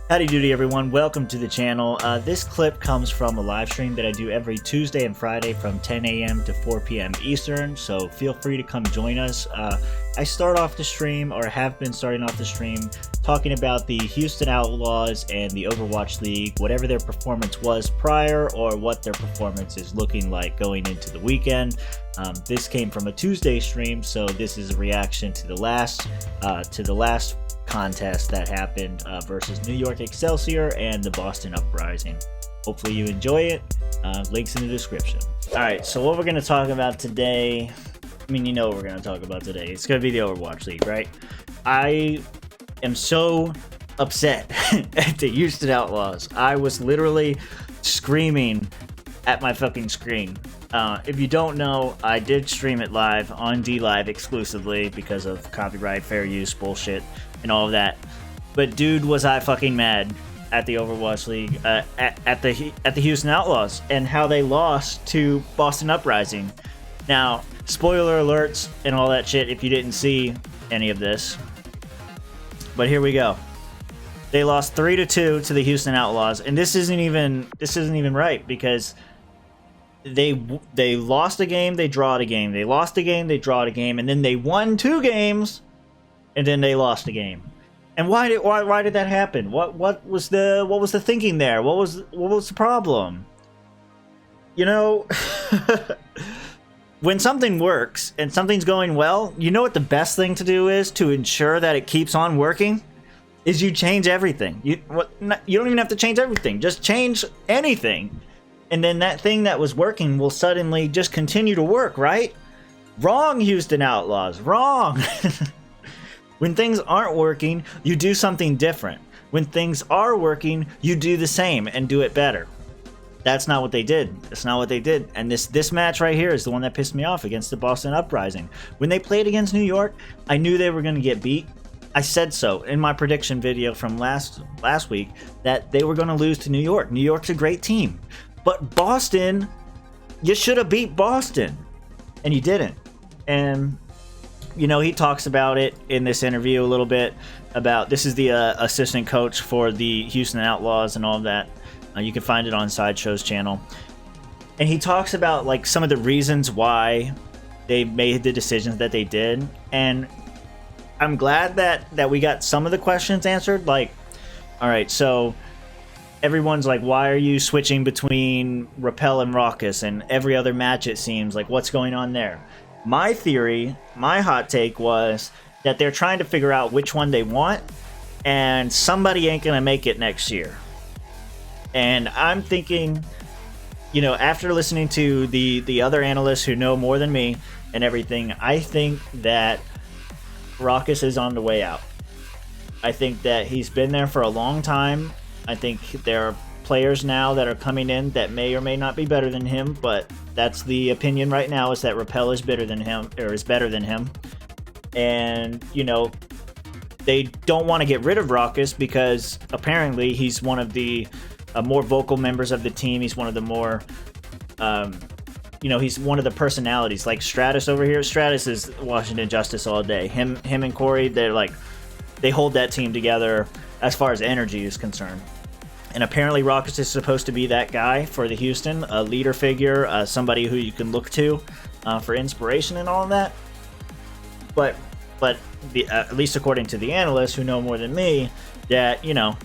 Howdy doody everyone, welcome to the channel. This clip comes from a live stream that I do every Tuesday and Friday from 10 a.m. to 4 p.m. Eastern, so feel free to come join us. I start off the stream, or have been starting off the stream, talking about the Houston Outlaws and the Overwatch League, whatever their performance was prior or what their performance is looking like going into the weekend. This came from a Tuesday stream, so this is a reaction to the last contest that happened versus New York Excelsior and the Boston Uprising. Hopefully you enjoy it. Links in the description. Alright, so what we're going to talk about today, I mean, you know what we're going to talk about today. It's going to be the Overwatch League, right? I am so upset at the Houston Outlaws. I was literally screaming at my fucking screen. If you don't know, I did stream it live on DLive exclusively because of copyright, fair use, bullshit, and all of that. But dude, was I fucking mad at the Overwatch League, at the Houston Outlaws, and how they lost to Boston Uprising. Now, spoiler alerts and all that shit if you didn't see any of this. But here we go. They lost 3-2 to the Houston Outlaws, and this isn't even right, because they lost a game, they drawed a game, they lost a game, they drawed a game, and then they won 2 games, and then they lost a game. And why did that happen? What was the thinking there? What was the problem? You know, when something works and something's going well, you know what the best thing to do is to ensure that it keeps on working? Is you change everything. You don't even have to change everything. Just change anything. And then that thing that was working will suddenly just continue to work, right? Wrong, Houston Outlaws. Wrong. When things aren't working, you do something different. When things are working, you do the same and do it better. That's not what they did. That's not what they did. And this match right here is the one that pissed me off against the Boston Uprising. When they played against New York, I knew they were going to get beat. I said so in my prediction video from last week that they were going to lose to New York. New York's a great team. But Boston, you should have beat Boston, and you didn't. And, you know, he talks about it in this interview a little bit about, this is the assistant coach for the Houston Outlaws and all of that. You can find it on Sideshow's channel. And he talks about, like, some of the reasons why they made the decisions that they did. And I'm glad that we got some of the questions answered. Like, all right, so everyone's like, why are you switching between Rapel and Rawkus and every other match, it seems? Like, what's going on there? My theory, my hot take was that they're trying to figure out which one they want, and somebody ain't gonna make it next year. And I'm thinking, you know, after listening to the other analysts who know more than me and everything, I think that Rawkus is on the way out. I think that he's been there for a long time. I think there are players now that are coming in that may or may not be better than him, but that's the opinion right now, is that Rapel is better than him, or is better than him. And, you know, they don't want to get rid of Rawkus because apparently he's one of the more vocal members of the team. He's one of the more, you know, he's one of the personalities. Like Stratus over here. Stratus is Washington Justice all day. Him and Corey, they're like, they hold that team together as far as energy is concerned. And apparently Rawkus is supposed to be that guy for the Houston, a leader figure, somebody who you can look to for inspiration and all of that. But at least according to the analysts who know more than me, that, you know,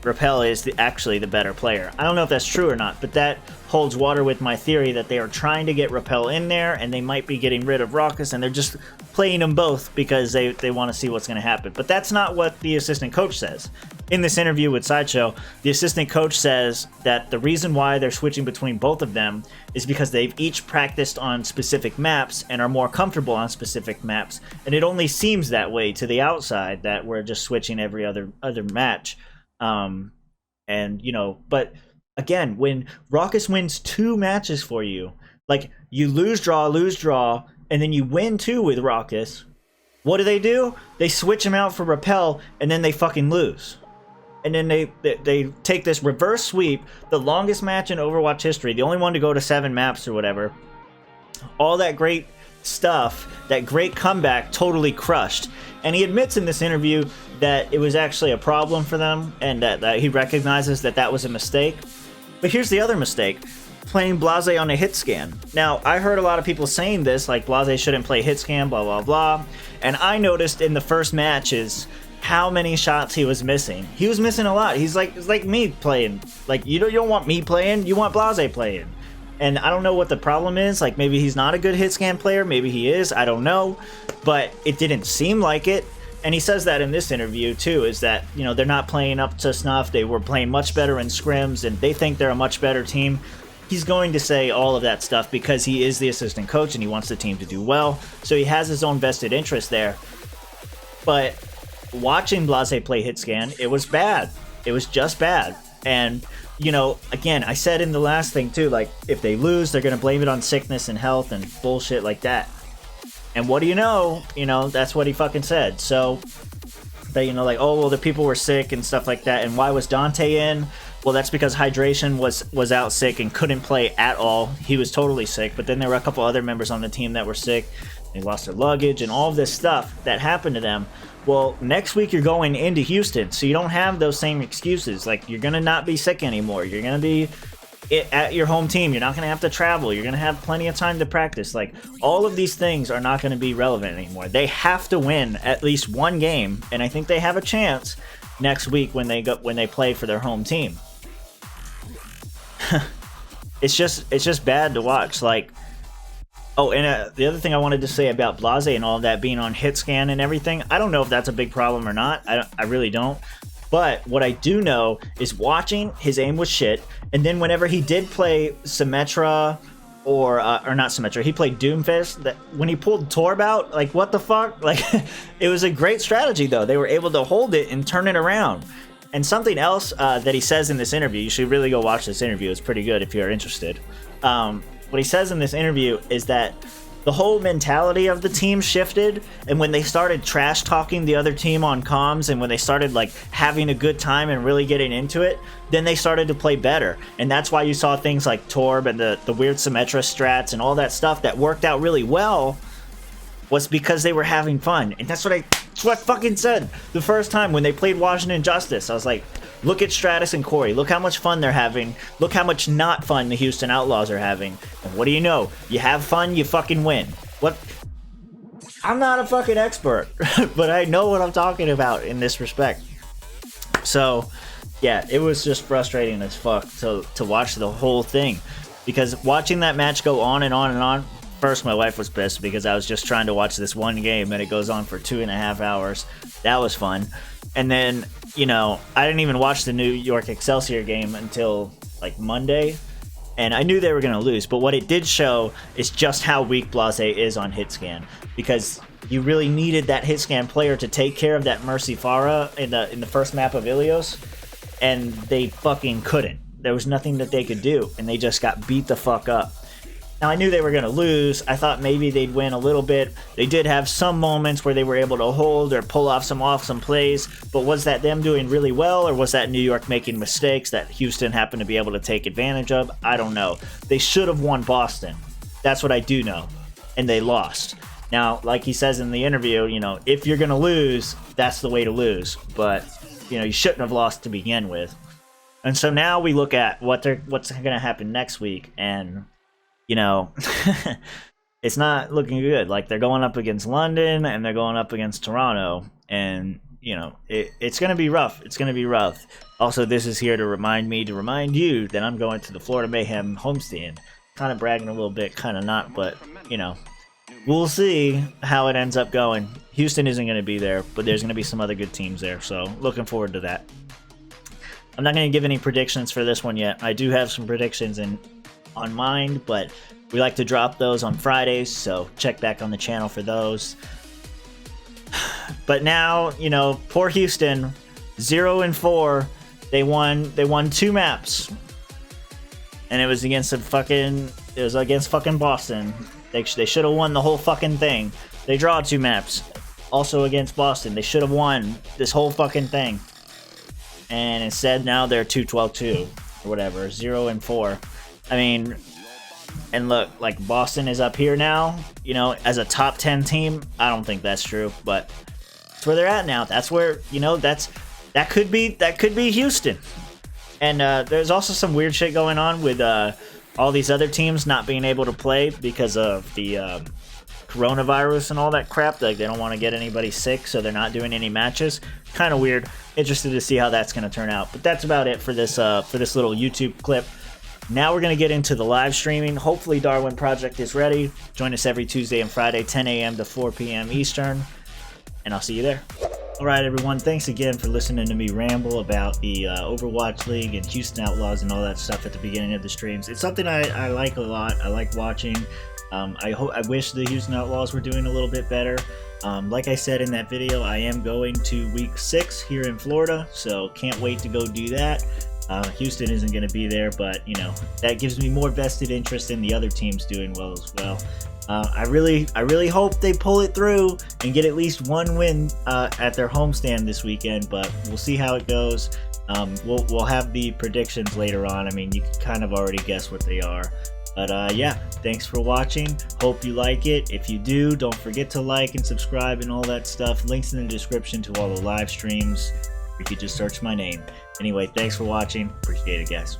Rapel is actually the better player. I don't know if that's true or not, but that holds water with my theory that they are trying to get Rapel in there, and they might be getting rid of Rawkus, and they're just playing them both because they want to see what's going to happen. But that's not what the assistant coach says. In this interview with Sideshow, the assistant coach says that the reason why they're switching between both of them is because they've each practiced on specific maps and are more comfortable on specific maps, and it only seems that way to the outside that we're just switching every other match. And, you know, but again, when Rawkus wins 2 matches for you, like, you lose, draw, and then you win 2 with Rawkus, what do? They switch him out for Rapel, and then they fucking lose. And then they take this reverse sweep, the longest match in Overwatch history, the only one to go to 7 maps or whatever. All that great stuff, that great comeback totally crushed. And he admits in this interview that it was actually a problem for them, and that he recognizes that that was a mistake. But here's the other mistake: playing Blase on a hit scan. Now, I heard a lot of people saying this, like Blase shouldn't play hit scan, blah, blah, blah. And I noticed in the first matches how many shots he was missing. He was missing a lot. It's like me playing. Like, you don't want me playing, you want Blase playing. And I don't know what the problem is. Like, maybe he's not a good hit scan player, maybe he is, I don't know. But it didn't seem like it. And he says that in this interview too, is that, you know, they're not playing up to snuff. They were playing much better in scrims, and they think they're a much better team. He's going to say all of that stuff because he is the assistant coach and he wants the team to do well. So he has his own vested interest there. But watching Blase play hit scan, it was bad. It was just bad. And, you know, again, I said in the last thing too, like, if they lose, they're going to blame it on sickness and health and bullshit like that. And what do you know? You know, that's what he fucking said. So, that, you know, like, oh, well, the people were sick and stuff like that. And why was Dante in? Well, that's because Hydration was out sick and couldn't play at all. He was totally sick. But then there were a couple other members on the team that were sick. They lost their luggage and all of this stuff that happened to them. Well, next week you're going into Houston, so you don't have those same excuses. Like, you're going to not be sick anymore. You're going to be at your home team. You're not going to have to travel. You're going to have plenty of time to practice. Like, all of these things are not going to be relevant anymore. They have to win at least one game, and I think they have a chance next week when they play for their home team. It's just bad to watch. Like, oh, and the other thing I wanted to say about Blase and all of that being on hit scan and everything, I don't know if that's a big problem or not. I really don't. But what I do know is watching, his aim was shit. And then whenever he did play Symmetra, or not Symmetra, he played Doomfist, that when he pulled Torb out, like, what the fuck? Like, it was a great strategy, though. They were able to hold it and turn it around. And something else that he says in this interview, you should really go watch this interview. It's pretty good if you're interested. What he says in this interview is that the whole mentality of the team shifted, and when they started trash talking the other team on comms, and when they started like having a good time and really getting into it, then they started to play better. And that's why you saw things like Torb and the weird Symmetra strats and all that stuff that worked out really well, was because they were having fun. And that's what I fucking said the first time when they played Washington Justice. I was like, look at Stratus and Corey. Look how much fun they're having. Look how much not fun the Houston Outlaws are having. And what do you know? You have fun, you fucking win. What? I'm not a fucking expert, but I know what I'm talking about in this respect. So, yeah, it was just frustrating as fuck to watch the whole thing. Because watching that match go on and on and on, first, my wife was pissed because I was just trying to watch this one game and it goes on for 2.5 hours. That was fun. And then, you know, I didn't even watch the New York Excelsior game until like Monday. And I knew they were going to lose. But what it did show is just how weak Blase is on hit scan. Because you really needed that hit scan player to take care of that Mercy Farah in the first map of Ilios. And they fucking couldn't. There was nothing that they could do. And they just got beat the fuck up. Now, I knew they were going to lose. I thought maybe they'd win a little bit. They did have some moments where they were able to hold or pull off some plays. But was that them doing really well, or was that New York making mistakes that Houston happened to be able to take advantage of? I don't know. They should have won Boston. That's what I do know. And they lost. Now, like he says in the interview, you know, if you're going to lose, that's the way to lose. But, you know, you shouldn't have lost to begin with. And so now we look at what's going to happen next week, and you know, it's not looking good. Like, they're going up against London and they're going up against Toronto, and you know, it's going to be rough. It's going to be rough. Also, this is here to remind you that I'm going to the Florida Mayhem homestand. Kind of bragging a little bit, kind of not, but you know, we'll see how it ends up going. Houston isn't going to be there, but there's going to be some other good teams there, so looking forward to that. I'm not going to give any predictions for this one yet. I do have some predictions on mind, but we like to drop those on Fridays, so check back on the channel for those. But now, you know, poor Houston, 0-4. They won 2 maps, and it was against fucking Boston. They should have won the whole fucking thing. They draw 2 maps, also against Boston. They should have won this whole fucking thing, and instead now they're 2-12-2 or whatever, 0-4. I mean, And look, like Boston is up here now, you know, as a top 10 team. I don't think that's true, but that's where they're at now. That's where, you know, that could be Houston. And there's also some weird shit going on with all these other teams not being able to play because of the coronavirus and all that crap. Like, they don't want to get anybody sick, so they're not doing any matches. Kind of weird. Interested to see how that's going to turn out. But that's about it for this little YouTube clip. Now we're going to get into the live streaming. Hopefully Darwin Project is ready. Join us every Tuesday and Friday, 10 a.m. to 4 p.m. Eastern. And I'll see you there. Alright everyone, thanks again for listening to me ramble about the Overwatch League and Houston Outlaws and all that stuff at the beginning of the streams. It's something I like a lot. I like watching. I wish the Houston Outlaws were doing a little bit better. Like I said in that video, I am going to week 6 here in Florida, so can't wait to go do that. Houston isn't going to be there, but you know, that gives me more vested interest in the other teams doing well as well. I really hope they pull it through and get at least one win at their homestand this weekend, but we'll see how it goes. We'll have the predictions later on. I mean, you can kind of already guess what they are. But yeah, thanks for watching. Hope you like it. If you do, don't forget to like and subscribe and all that stuff. Links in the description to all the live streams. You could just search my name. Anyway, thanks for watching. Appreciate it, guys.